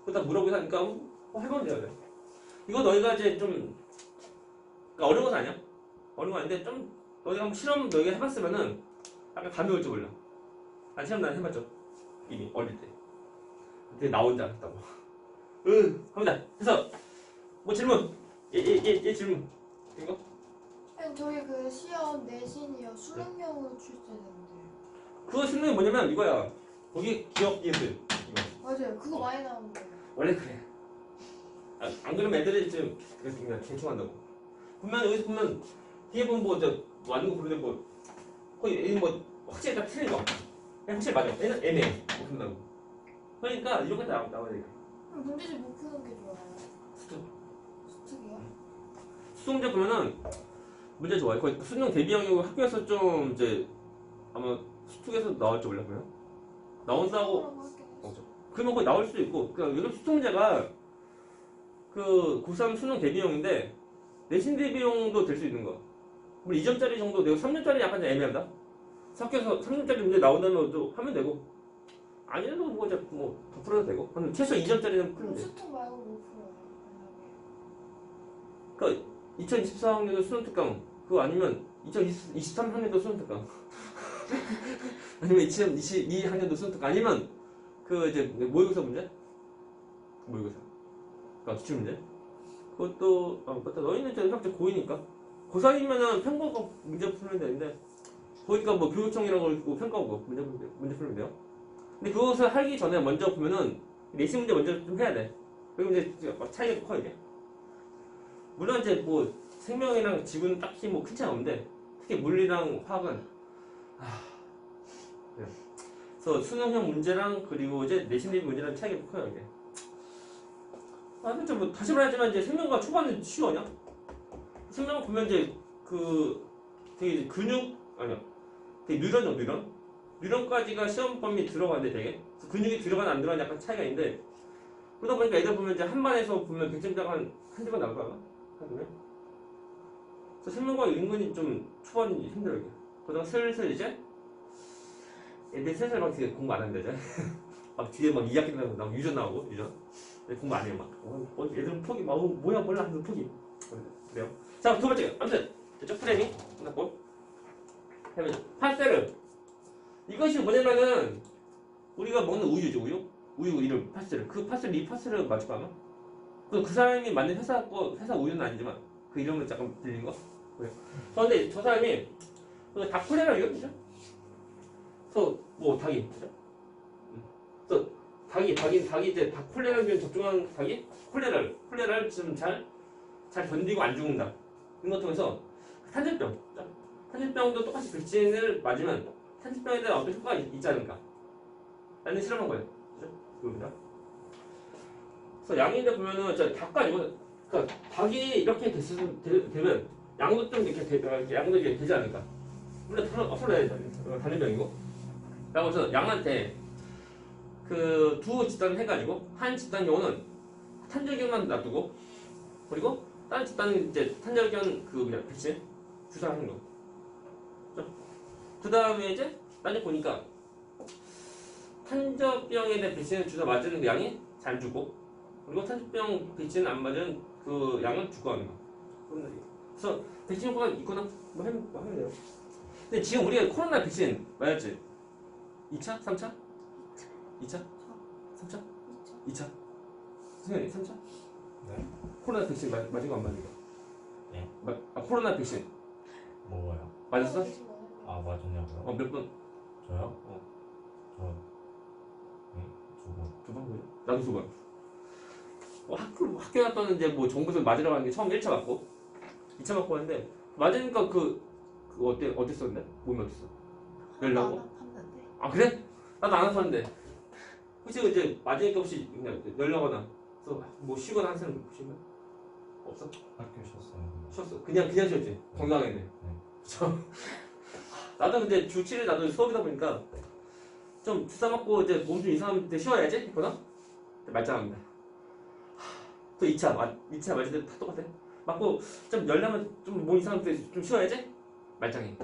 그거 다 물어보고 하니까 해보면 돼요. 이거 너희가 이제 좀 그러니까 어려운 것은 아니야. 어려운 거 아닌데 좀 너희가 한번 실험 너희가 해봤으면은 약간 감이 올지 몰라. 실험 난 해봤죠. 이미 어릴 때. 그때 나 혼자 했다고. 갑니다. 그래서 뭐 질문. 얘 질문. 이거? 저희 그 시험 내신이요 수능형으로 출제되는데. 그거 수능이 뭐냐면 이거야. 거기 기억 예술. 이거. 맞아요. 그거 많이 나오는 거예요. 원래 그래. 안 그러면 애들이 좀 그냥 대충 한다고. 보면 여기서 보면 뒤에 보면 뭐 맞는 거 보는데 뭐 거의 뭐 확실히 다 틀린 거. 그냥 확실히 맞아. 얘는 애매해. 못 푼다고. 그러니까 이런 거 나와야 돼. 그럼 문제집 못 푸는 게 좋아요. 수특이요? 수능 문제 보면은 문제 좋아요. 거의 수능 대비형이고 학교에서 좀 이제 아마 수특에서 나올지 몰라고요. 나온다고 그런 거 하긴 했어. 그러면 거의 나올 수도 있고 그러니까 여기 수능 문제가 그 고3 수능 대비용인데 내신 대비용도 될 수 있는 거. 물론 2점짜리 정도 되고 3점짜리 약간 좀 애매하다. 섞여서 3점짜리 문제 나온다면 또 하면 되고 아니라도 뭐 이제 뭐더 풀어도 되고 근데 최소 2점짜리는 풀면 돼. 수특 말고 못 풀어요. 만약에. 그러니까 2024학년도 수능 특강 그거 아니면 2023학년도 수능 특강 아니면 2022학년도 수능 특강 아니면 그 이제 모의고사 문제 모의고사 그러니까 기출 문제 그것도 맞다 너희는 이제 학교 고2니까 고3이면은 평가고 문제 풀면 되는데 거기가 뭐 교육청이라고 그러고 평가고 문제 풀면 돼요. 근데 그것을 하기 전에 먼저 보면은 내신 문제 먼저 좀 해야 돼. 그리고 이제 차이가 커 이게. 물론 이제 뭐 생명이랑 지구는 딱히 뭐 큰 차이 없는데 특히 물리랑 화학은 그래요. 그래서 수능형 문제랑 그리고 이제 내신 대비 문제랑 차이가 커요 이게. 근데 뭐 다시 말하지만 이제 생명과 초반은 쉬워냐? 생명 보면 이제 그 되게 근육 아니야 되게 뉴런까지가 시험 범위 들어가는데 되게 그래서 근육이 들어가나 안 들어가나 약간 차이가 있는데 그러다 보니까 애들 보면 이제 한 반에서 보면 100점당 한두 번 나올 거야 한두면 그래서 생명과 은근히 좀 초반이 힘들어 이게 그러다가 슬슬 이제 애들 슬슬 막 되게 공부 안 하는데 이제 막 뒤에 막 2학기 나오고 유전 나오고 유전 공부 안 해요 막 애들은 포기 막 뭐야 몰라 하면서 포기 그래요. 자, 두 번째. 아무튼 쪽 프레임이 끝났고 해보자. 파스텔. 이것이 뭐냐면은 우리가 먹는 우유죠, 우유 이름 파스텔. 그 파스텔 이 파스텔을 맞을까 아마? 그 사람이 만든 회사 우유는 아니지만 그 이름을 잠깐 들린 거. 그래요. 그런데 저 사람이 그 다콜레라 이거죠? 뭐 닭이 그죠? 그래서 닭이 이제 다콜레라균 접종한 닭이 콜레라를 좀 잘 견디고 안 죽는다. 이런 것 통해서 탄저병도 똑같이 백신을 맞으면 탄저병에 대한 어떤 효과가 있지 않을까 라는 실험한 거예요. 그죠? 그겁니다. 그래서 양인데 보면은 닭 가지고 그러니까 닭이 이렇게 되면 양도 좀 이렇게 양도 이렇게 되지 않을까. 물론 서로 다른 병이고. 라고 해서 양한테 그 두 집단을 해가지고 한 집단 경우는 탄저균만 놔두고 그리고 다른 집단은 이제 탄저균 그 그냥 백신 주사하는 거. 그 다음에 이제 나중에 보니까 탄저병에 대한 백신을 주사 맞는 양이 잘 주고 그리고 탄저병 백신 안 맞은 그 양은 죽어가는 거. 그래서 백신 효과가 있거나 뭐 하면 돼요. 근데 지금 우리가 코로나 백신 맞았지? 2차? 3차? 2차? 3차? 2차? 승현이 3차? 네? 코로나 백신 맞은 거 안 맞은 거? 예. 코로나 백신 뭐가요? 맞았어? 아 맞았냐고요? 몇 번? 저요? 어. 저 네? 두 번. 두 번? 그래? 나도 두 번. 학교 갔더니 이제 뭐 정부에서 맞으러 가는 게 처음 1차 맞고 2차 맞고 하는데 맞으니까 그 어땠었는데? 몸이 어땠어? 열나고? 아 그래? 나도 안 아팠는데 혹시 이제 맞으니까 혹시 그냥 열나거나 그래서 뭐 쉬거나 한 사람 쉬면? 없어? 학교 쉬었어요. 쉬었어. 그냥 쉬었지. 건강했네. 그쵸? 나도 근데 주 7일 나도 수업이다 보니까 좀 주사 맞고 이제 몸 좀 이상할 때 쉬어야지 했거든? 말짱합니다. 또 2차 맞을 때 다 똑같아. 맞고 좀 열나면 좀 몸 이상할 때 좀 쉬어야지? 말짱해.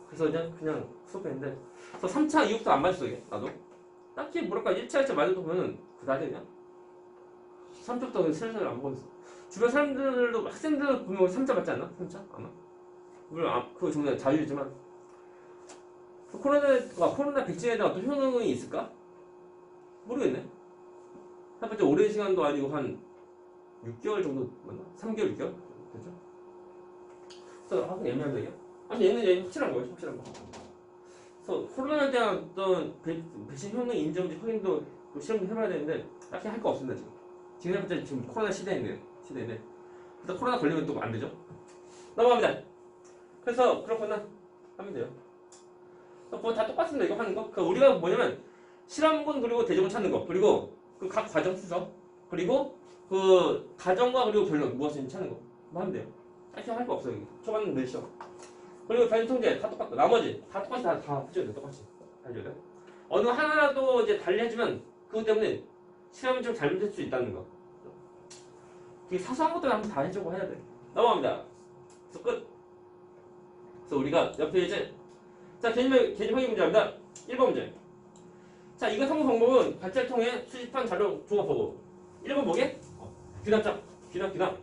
그래서 그냥 수업했는데 그래서 3차 이후부터 안 맞았어 이게 나도. 딱히 뭐랄까 1차 2차 맞아도 보면은 그다지 그냥 3차부터 슬슬 안 먹었어. 주변 사람들도 학생들 보면 3차 맞지 않나? 3차? 아마? 물론 그거 전부 다 자유지만 코로나 백신에 대한 어떤 효능이 있을까? 모르겠네. 사실 오랜 시간도 아니고 한 6개월 정도 맞나? 3개월 6개월? 됐죠? 그래서 하긴 애매한데 이게? 아니 얘는 확실한 거예요. 확실한 거. 그래서 코로나에 대한 어떤 백신 효능 인정지 확인도 그 실험도 해봐야 되는데 딱히 할 거 없습니다 지금. 지금 코로나 시대인데 그래서 코로나 걸리면 또 안 되죠. 넘어갑니다. 그래서 그렇구나 하면 돼요. 뭐 다 똑같습니다. 이거 하는 거. 우리가 뭐냐면 실험군 그리고 대조군 찾는 거 그리고 그 각 과정 수석 그리고 그 가정과 그리고 결론 무엇인지 찾는 거 뭐 하면 돼요. 딱히 할 거 없어요. 여기. 초반은 몇 시험. 그리고 변수 통제 다 똑같고 나머지 다 똑같이 다 해줘야 돼. 똑같이 다 해줘야 돼. 어느 하나라도 이제 달리 해주면 그것 때문에 실험이 좀 잘못될 수 있다는 거. 되게 사소한 것들 한번 다 해주고 해야 돼. 넘어갑니다. 그래서 끝. 그래서 우리가 옆에 이제 자 개념 확인 문제입니다. 1번 문제. 자 이거 성공 방법은 발제를 통해 수집한 자료 종합보고. 1번 뭐게? 귀납자. 귀납.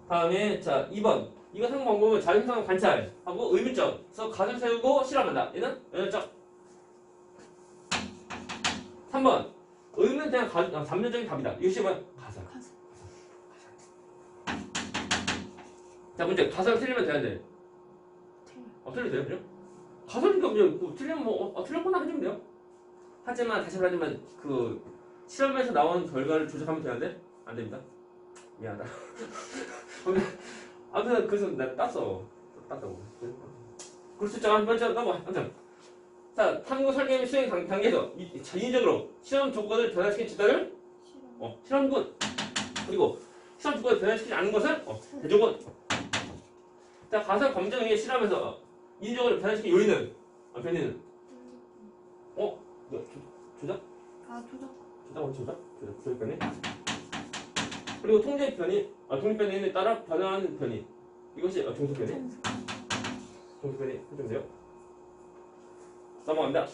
다음에 자 2번. 이거 성공 방법은 자료 형성 관찰하고 의문점. 그래서 가설 세우고 실험한다. 얘는 연연점. 3번. 의문 그냥 감정적인 답이다. 이것이 뭐야? 가설. 자 문제. 가설 틀리면 되는데. 틀려도 돼요? 그죠? 가설이니까 그냥 뭐 틀리면 틀렸구나 해주면 돼요. 하지만 다시 말하지만 그 실험에서 나온 결과를 조작하면 되는데 안 됩니다. 미안하다. 아무튼 그래서 내가 땄다고. 그럴 수 있잖아. 먼저 넘어가. 아무튼 자 탐구 설계 및 수행 단계에서 인위적으로 실험 조건을 변화시킨 집단을 실험군. 그리고 실험 조건을 변화시키지 않은 것은 대조군. 자 가설 검증 위에 실험에서 인위적으로 변화시킨 요인은 변이는 조작? 조작 변이. 그리고 통제 변이, 독립 변이에 따라 변화하는 변이. 이것이 종속 변이. 종속 변이 해주세요. 넘어갑니다.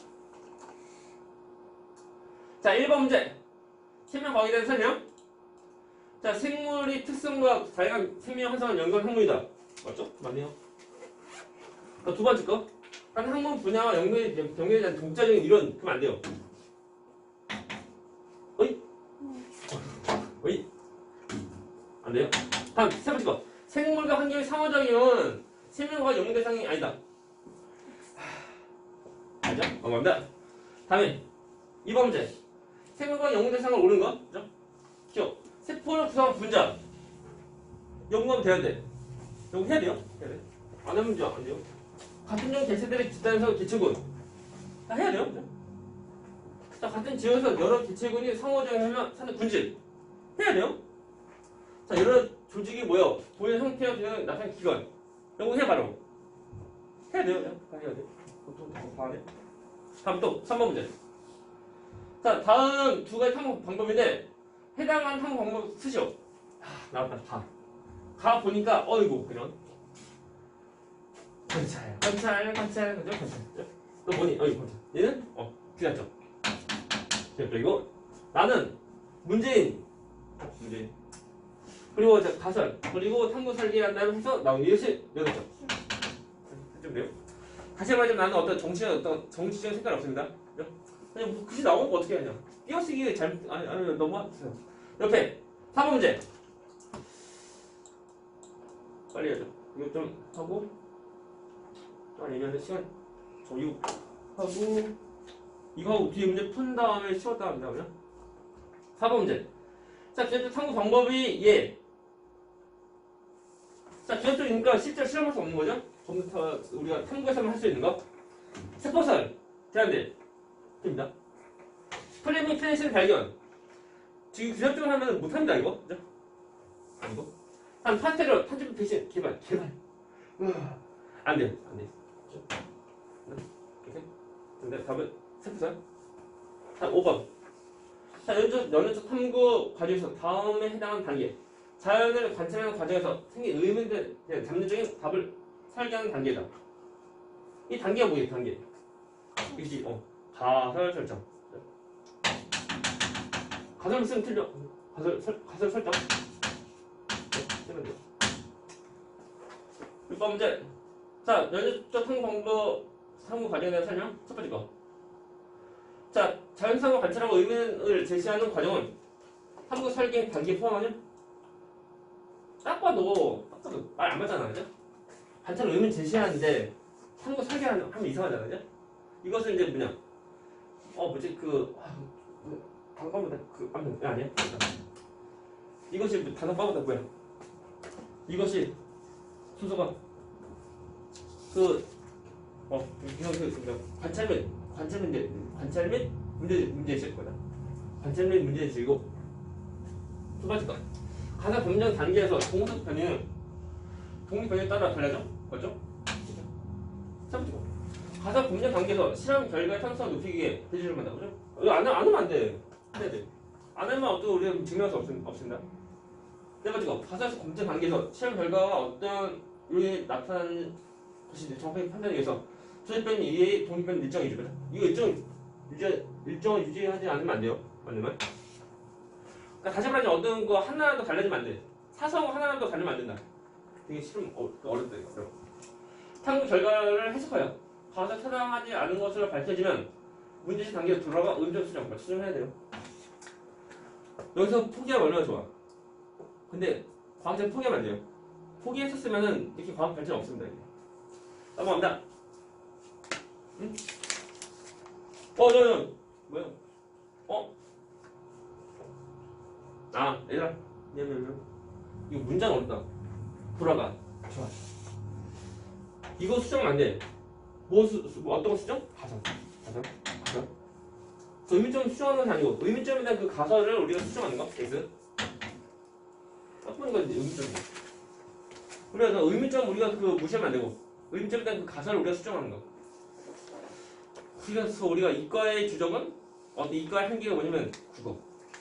자 1번 문제. 생명 과학에 대한 설명. 자 생물이 특성과 다양한 생명 현상을 연구한 학문이다. 맞죠? 맞네요. 두 번째 거. 한 학문 분야와 연구에 대한 독자적인 이론 그러면 안 돼요. 어이? 안 돼요. 다음 세 번째 거. 생물과 환경의 상호작용은 생명과 연구 대상이 아니다. 알죠? 넘어갑니다. 다음에 2번 문제. 생물과 연구 대상을 옳은 거. 그죠? 기억. 세포를 구성한 분자. 연구하면 되는데. 연구해야 돼요? 해야 돼. 안 하면 안 돼요. 같은 종 개체들의 집단에서 개체군. 다 해야 돼요. 그죠? 자, 같은 지역에서 여러 개체군이 상호작용하면 사는 군질. 해야 돼요. 자, 여러 조직이 모여 보이는 형태와 기능을 나타내는 기관. 연구해 바로. 해야 돼요. 다 해야 돼. 보통 다 안 해. 다음 또 3번 문제. 자, 다음 두 가지 탐구 방법인데 해당하는 탐구 방법 쓰시오. 나왔다. 가 보니까 어이구 그런. 관찰. 그죠? 관찰. 너 뭐니? 관찰. 얘는 귀납점. 그리고 나는 문재인. 그리고 가설. 그리고 탐구 설계한 다음에 해서 나온 이것이 8점. 좀 돼요? 다시 말하자면 나는 어떤 정치적인 색깔 없습니다. 그죠? 그냥 뭐 글씨 나오는 거 어떻게 하냐? 띄어쓰기 잘못 아니 너무 하세요. 옆에 4번 문제. 빨리 하죠. 이거 좀 하고 좀 얘기하는데 시간 이거 하고 이거 하고 뒤에 문제 푼 다음에 쉬었다 합니다. 그냥 4번 문제. 자, 기존적 탐구 방법이 자, 기존적이니까 실제 실험할 수 없는 거죠? 컴퓨터 우리가 탐구에서만 할 수 있는 거. 세포설 제한돼 됩니다. 프레밍 페니실린 발견. 지금 기존적으로 하면 못합니다 이거. 그죠? 아니고. 한 파스텔로 탄지부 대신 개발. 안 돼요. 이렇게. 근데 답은 세포설. 자, 5번. 자, 연구적 탐구 과정에서 다음에 해당하는 단계. 자연을 관찰하는 과정에서 생긴 의문에 대한 잠재적인 답을 설계하는 단계다. 이 단계가 뭐예요? 단계. 이것이 가설 설정. 가설 쓰면 틀려. 가설 설정. 쓰면 돼요. 6번 문제. 자, 연구적 탐구 과정에 대한 설명. 첫 번째 거. 자, 자연상을 관찰하고 의문을 제시하는 과정은 탐구 설계 단계에 포함하냐? 딱 봐도 말 안 맞잖아, 그죠? 관찰 의문 제시하는데 탐구 설계하면 이상하잖아, 그죠? 이것은 이제 뭐냐? 단과보다 아니야? 이것이 단과보다 뭐야? 이것이 순서가 관찰 및 문제제시일 거다. 관찰 및 문제제시고 두 번째 거. 가설 검증 단계에서 종속 변이는 독립 변이에 따라 달라져? 맞죠? 세 번째 거. 가사 검증 단계에서 실험 결과의 탄성을 높이기에 대주를 한다. 그죠? 이거 안 하면 안 돼. 해야 돼. 안 하면 어떤 우리는 증명할 수 없습니다. 네 번째가 가사에서 검증 단계에서 실험 결과가 어떤 요인이 나타나는 것이 정확하게 판단하기 위해서 조직변 이외의 독립변 일정이 유지죠. 이거 일정을 유지하지 않으면 안 돼요. 맞으면. 그러니까 다시 말하면 어떤 거 하나라도 달라지면 안 돼. 사성 하나라도 달리면 안 된다. 되게 실험 어렵다 이거. 탐구 결과를 해석하여 가사 타당하지 않은 것으로 밝혀지면 문제식 단계로 돌아가 의존 수정 추정해야 돼요. 여기서 포기하면 얼마나 좋아. 근데 과학자는 포기하면 안 돼요. 포기했었으면은 이렇게 과학 발전 없습니다. 이게. 넘어갑니다. 응? 뭐야? 얘들아. 미안. 이거 문장 어렵다. 돌아가. 좋아. 이거 수정은 안 돼. 뭐 어떤 거 수정? 가설. 그 의문점 수정하는 건 아니고 의문점에 대한 그 가설을 우리가 수정하는 거. X. 딱 보는 건 의문점이야. 그래서 의문점 우리가 그 무시하면 안 되고 의문점에 대한 그 가설을 우리가 수정하는 거. 그래서 우리가 이과의 주적은 이과의 한계가 뭐냐면 국어.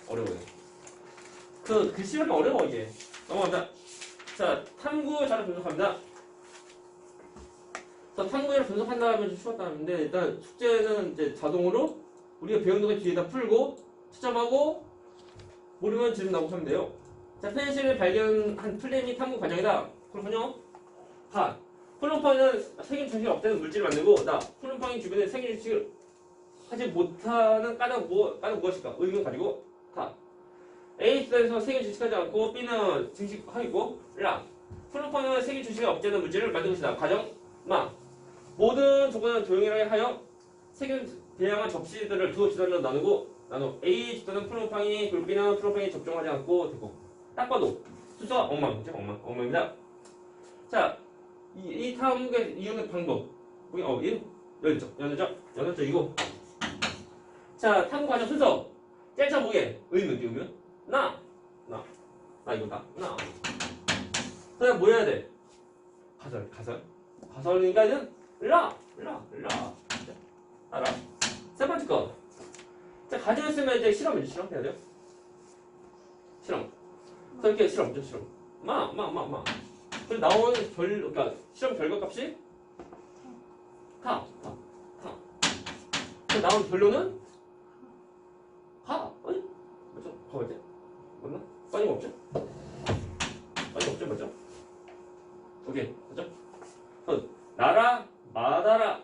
어려워요. 그 글씨하면 어려워 이게. 넘어간다. 자, 탐구 자료 분석합니다. 그래서 탐구 자료 분석한다 하면 좀 쉬웠다는데 일단 숙제는 이제 자동으로 우리가 배운 거 뒤에다 풀고 채점하고 모르면 질문 나오고 하면 돼요. 자, 페니실을 발견한 플레미 탐구 과정이다. 그렇군요. 다. 콜롬팡은 세균 중식이 없다는 물질을 만들고 나 콜롬팡이 주변에 세균 중식을 하지 못하는 까닭 무엇일까? 의문 가지고 다. A 수단에서 세균 증식하지 않고 B는 증식하고 라 콜롬팡은 세균 증식이 없다는 물질을 만든 것이다. 과정 마 모든 조건을 동일하게 하여 세균 배양한 접시들을 두 집단으로 나누 A 집단은 콜롬팡이 그리고 B는 콜롬팡이 접종하지 않고 되고 딱 봐도 순서가 엉망입니다. 자, 이 탐구의 이용의 방법 연습적이고 자, 탐구 과정 순서 짤자 뭐게 의문 띄우면 나 이거다 나 그다음 뭐 해야 돼? 가설이니까는 라 알아. 세 번째 거. 자, 가지고 있으면 이제 실험 해야 돼요. 실험. 그래서 이렇게 실험. 그리고 나오는 그러니까 실험 결과 값이 다. 그래서 나온 결론은 가. 아니? 맞죠? 가봤지? 맞나? 빠짐없죠? 맞죠? 오케이. 맞죠? 나라 마다가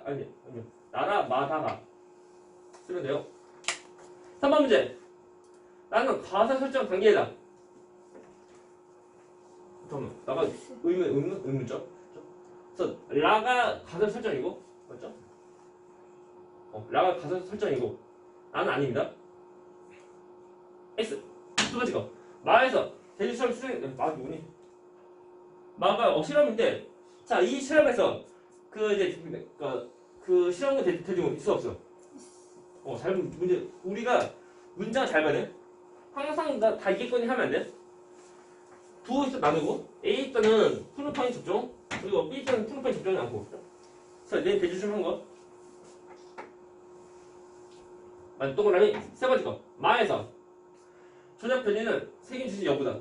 쓰면 돼요. 3번 문제. 나는 가사 설정 단계이다. 잠깐만. 나가 의문죠? 그래서 라가 가사 설정이고 맞죠? 라가 가사 설정이고 나는 아닙니다. X. 두 번째 거. 마에서 대지실험 수행 누구니? 마가 실험인데 자, 이 실험에서 그 실험과 대중 있어 없어? 잘 문제 우리가 문장을 잘 봐야 돼. 항상 다 이겠거니 하면 안 돼. 두 입단 나누고 A 입단은 콜롬팡이 접종 그리고 B 입단은 콜롬팡이 접종이 않고. 자, 내 대주심 한 거. 동그라미 세 번째 거. 마에서 조작 변이는 세균 주식 여부다.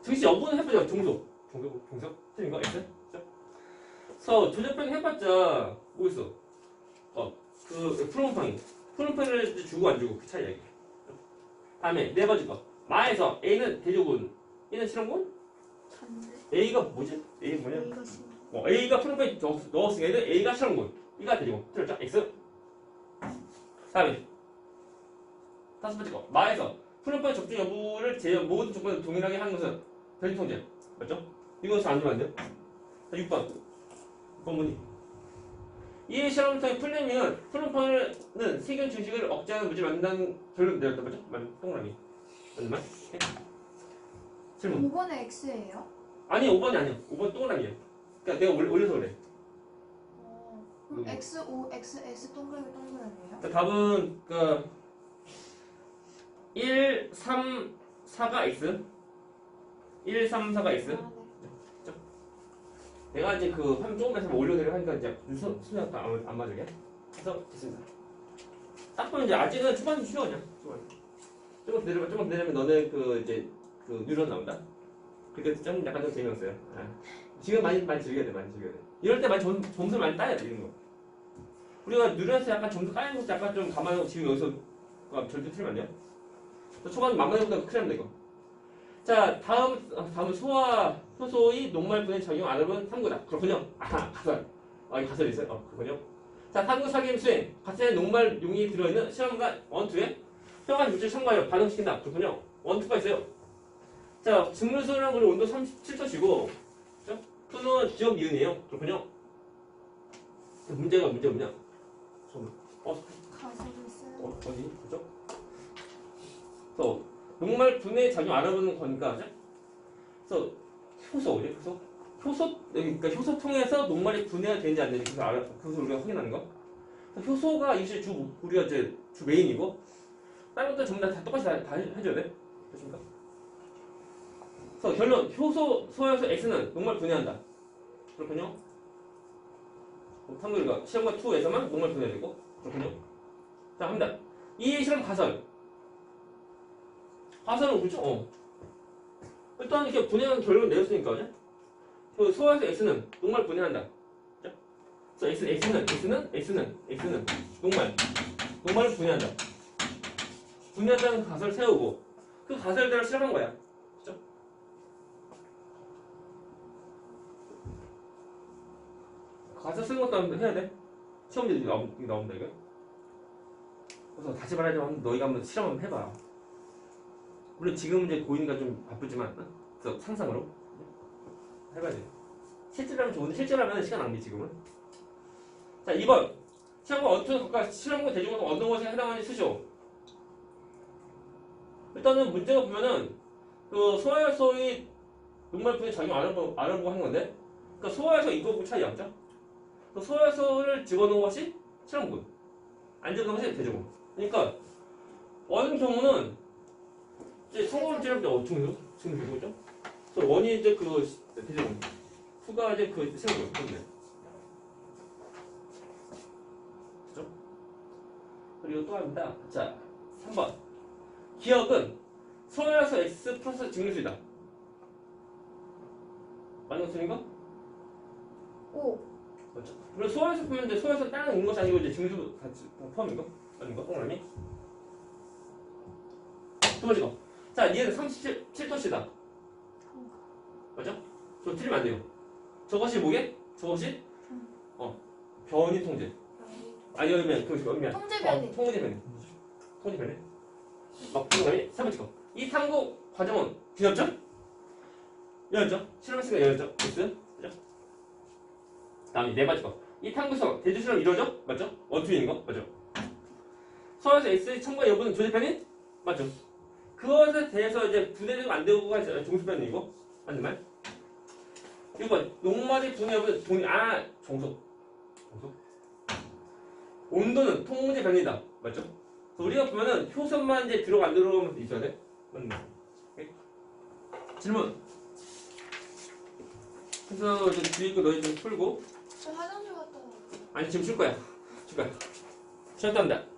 증식 여부는 해보자. 종속. 틀린 거 X. 그래서 조작 변이 해봤자 뭐 있어? 그 콜롬팡이를 주고 안 주고 그 차이야 이게. 다음에 네 번째 거. 마에서 A는 대조군, B는 실험군. A가 뭐지? A 뭐냐? A가 콜롬팡이 넣었으니까 얘는 A가 실험군, B가 대조군. 틀렸죠? X. 다음에 다섯 번째 거. 마에서 콜롬팡이 접종 여부를 제외한 모든 조건을 동일하게 하는 것은 변이통제. 맞죠? 이거 잘 안 주면 안 돼요? 6번. 뭐니? 이 실험을 통해 플레밍은 콜롬팡은 세균 증식을 억제하는 물질 만든다는 결론 내렸다. 맞죠? 동그라미. 맞나? 질문. 5번에 X예요? 아니 5번이 아니야. 5번 동그라미야. 그러니까 내가 올려서 그래. 그럼 X5, X 동그라미예요? 답은 1, 3, 4가 X. 1, 3, 4가 X. 내가 이제 그 화면 조금만 올려내려 하니까 이제 수면 안 맞으게 해서 됐습니다. 딱 보면 이제 아직은 초반이 쉬워 그냥 조금 내려면 너는 그 이제 그 뉴런 나온다. 그게 좀 약간 좀 재미없어요. 아. 지금 많이 즐겨야 돼. 이럴 때 많이 점수를 많이 따야 돼 이런 거. 우리가 뉴런에서 약간 점수 까는 것도 약간 좀 감안하고 지금 여기서 절대 틀리면 안 돼요. 초반 만만해보다 큰일 납니다 이거. 자 다음은 효소의 녹말분해 작용 안 해본 탐구다. 그렇군요. 가설. 여기 가설이 있어요. 그렇군요. 자 탐구 사기임 수행. 같은 녹말용이 들어있는 실험과 원투에 평한 물질 첨가하여 반응시킨다. 그렇군요. 원투가 있어요. 자 증류수랑 그리고 온도 37도시고 표는 기억 이은이에요. 그렇군요. 문제가 뭐냐? 가설을 써요. 어디? 그죠? 그래서 녹말 분해 작용 알아보는 거니까, 그래서 효소, 그러니까 효소 통해서 녹말이 분해가 되는지 안 되는지 그것을 우리가 확인하는 거. 효소가 이제 우리가 이제 주 메인이고, 다른 것들 전부 다 똑같이 다 해줘야 돼. 됐습니까? 그래서 결론, 소에서 X는 녹말 분해한다. 그렇군요. 탐구가 시험과 2에서만 녹말 분해되고, 그렇군요. 자, 합니다. 이 실험 가설은 그렇죠? 일단 이렇게 분해하는 결론을 내렸으니까, 그죠? 그 소에서 X는 녹말 분해한다. 그래서 X는 녹말을 분해한다. 분해한다는 가설을 세우고, 그 가설대로 실험한 거야. 그죠? 가설 쓰는 것도 해야 돼. 시험지도 나온다, 이거. 그래서 다시 말하자면 너희가 한번 실험 한번 해봐. 물론 지금 이제 고이니까 좀 바쁘지만, 그래서 상상으로 해봐야 돼. 실제로 하면 좋은데 실제로 하면 시간 낭비 지금은. 자 2번 시험과 어떤 것과 실험과 대중과 어떤 것에 해당하는지 쓰시오. 일단은 문제가 보면은 그 소화효소의 녹말 분해 작용 알아보고 하는 건데, 그러니까 소화효소 이거하고 차이 없죠? 그 소화효소를 집어넣은 것이 실험군, 안 집어넣은 것이 대중군. 그러니까 어느 경우는 이제 성공을 찌를 때 지금 되고 있죠? 그래서 원이 이제 그 대중군, 후가 이제 그 실험군. 그죠? 그리고 또 합니다. 자 3번 기억은 소화효소 X 플러스 증류수이다. 맞는 거 틀린 거? 오. 맞죠? 그리고 소화효소 보면 이제 소화효소 다른 있는 것이 아니고 이제 증류수 같이 포함인 거? 아닌 거? 동그라미? 두 번째 거. 자, 얘는 37도씨다. 맞죠? 저 틀리면 안 돼요. 저것이 뭐게? 저것이? 변이 통제. 아니, 여기면, 통제 변이. 통제 변이. 동그라미? 세 번째 거. 이 탐구 과정은 뒤졌죠? 열렸죠? 실험 시간 열렸죠? 됐어요? 그죠? 다음에 네 번째 거. 이 탐구서 대주 실험 이루어져? 맞죠? 원투인 거? 맞죠? 소화효소 X의 첨가 여부는 조제편이? 맞죠? 그것에 대해서 이제 분해되고 안 되고가 있어요. 종수편이고. 맞는 말? 6번. 녹말이 분해 여부는 종속. 온도는 통제 변이다. 맞죠? 우리가 보면은 효소만 이제 들어가 안 들어가면 있어야 돼. 맞는 말. 질문. 그래서 이제 뒤에 거 너희 좀 풀고. 저 화장실 갔다 와요. 아니 지금 쉴 거야. 쉬었답니다.